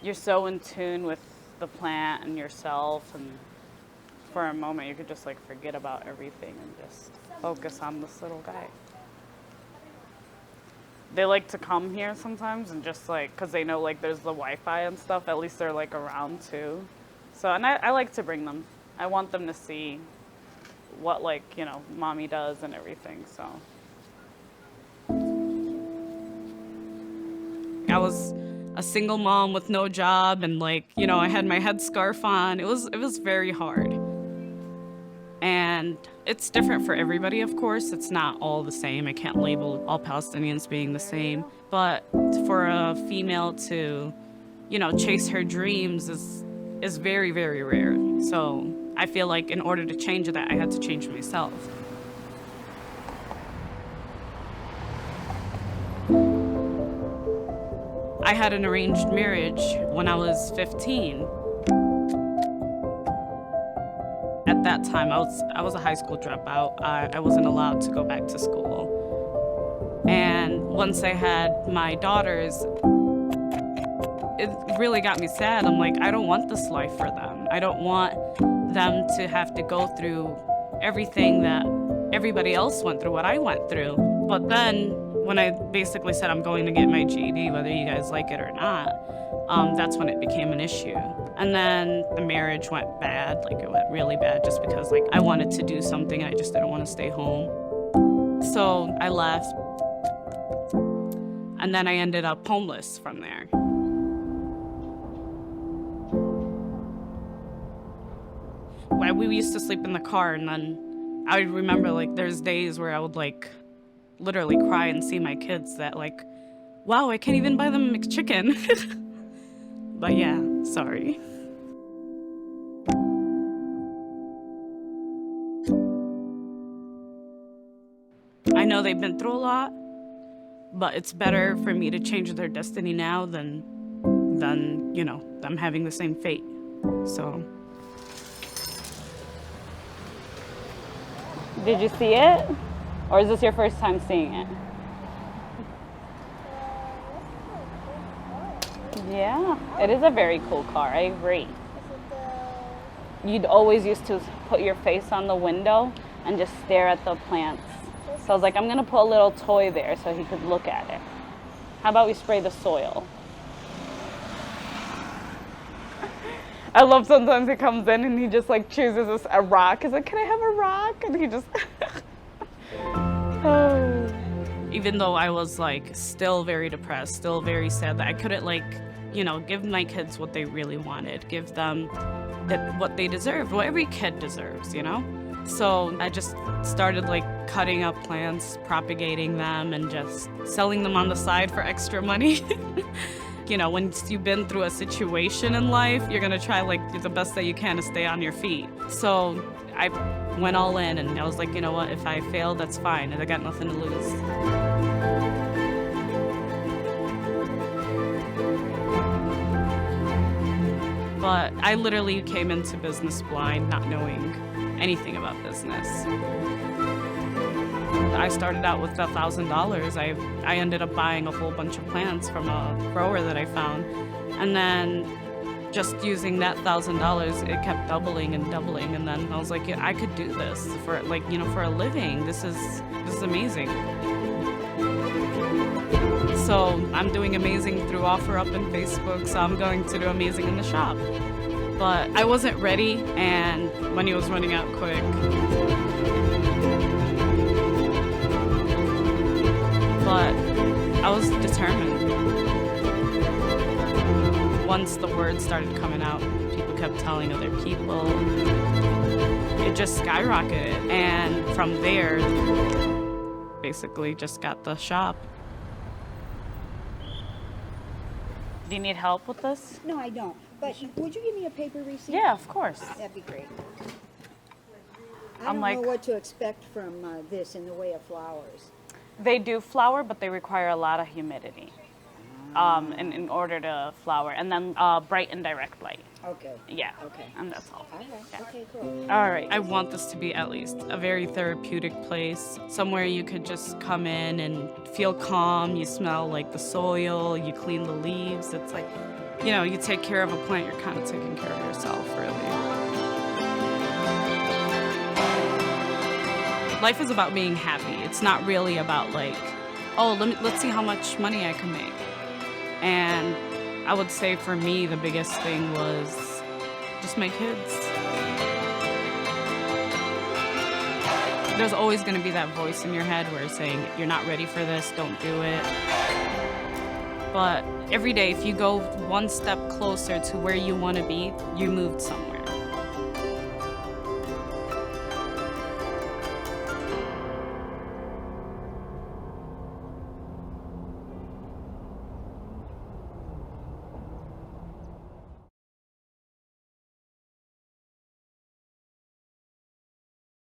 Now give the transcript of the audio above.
you're so in tune with the plant and yourself, and for a moment you could just like forget about everything and just focus on this little guy. They like to come here sometimes and just like, because they know like there's the Wi-Fi and stuff, at least they're like around too. So, and I like to bring them. I want them to see what like, you know, mommy does and everything, so. I was a single mom with no job, and like, you know, I had my headscarf on. It was very hard. And it's different for everybody, of course. It's not all the same. I can't label all Palestinians being the same. But for a female to, you know, chase her dreams is very, very rare. So I feel like in order to change that, I had to change myself. I had an arranged marriage when I was 15. At that time, I was a high school dropout. I wasn't allowed to go back to school. And once I had my daughters, it really got me sad. I'm like, I don't want this life for them. I don't want them to have to go through everything that everybody else went through, what I went through. But then when I basically said I'm going to get my GED, whether you guys like it or not, that's when it became an issue. And then the marriage went bad, like it went really bad just because like I wanted to do something, I just didn't want to stay home. So I left, and then I ended up homeless from there. We used to sleep in the car, and then I remember like there's days where I would like literally cry and see my kids that like, wow, I can't even buy them McChicken. But yeah, sorry. I know they've been through a lot, but it's better for me to change their destiny now than you know, them having the same fate. So. Did you see it? Or is this your first time seeing it? Yeah, it is a very cool car, I agree. You'd always used to put your face on the window and just stare at the plants. So I was like, I'm gonna put a little toy there so he could look at it. How about we spray the soil? I love sometimes he comes in and he just like chooses a rock. He's like, can I have a rock? And he just, oh. Even though I was like still very depressed, still very sad that I couldn't like, you know, give my kids what they really wanted, give them what they deserved, what every kid deserves, you know? So I just started like cutting up plants, propagating them, and just selling them on the side for extra money. You know, once you've been through a situation in life, you're gonna try like the best that you can to stay on your feet. So I went all in, and I was like, you know what, if I fail, that's fine, and I got nothing to lose. But I literally came into business blind, not knowing anything about business. I started out with $1,000. I ended up buying a whole bunch of plants from a grower that I found. And then just using that $1,000, it kept doubling and doubling. And then I was like, yeah, I could do this for like, you know, for a living. This is amazing. So I'm doing amazing through OfferUp and Facebook, so I'm going to do amazing in the shop. But I wasn't ready, and money was running out quick. But I was determined. Once the word started coming out, people kept telling other people. It just skyrocketed, and from there, basically just got the shop. Do you need help with this? No, I don't. But would you give me a paper receipt? Yeah, of course. That'd be great. I I'm don't like- know what to expect from this in the way of flowers. They do flower, but they require a lot of humidity in order to flower. And then bright and direct light. Okay. Yeah. Okay. And that's all. All right. Yeah. Okay, cool. All right. I want this to be at least a very therapeutic place, somewhere you could just come in and feel calm. You smell like the soil, you clean the leaves. It's like You know, you take care of a plant, you're kind of taking care of yourself, really. Life is about being happy. It's not really about like, oh, let's see how much money I can make. And I would say for me, the biggest thing was just my kids. There's always going to be that voice in your head where it's saying, you're not ready for this, don't do it. But every day, if you go one step closer to where you want to be, you moved somewhere.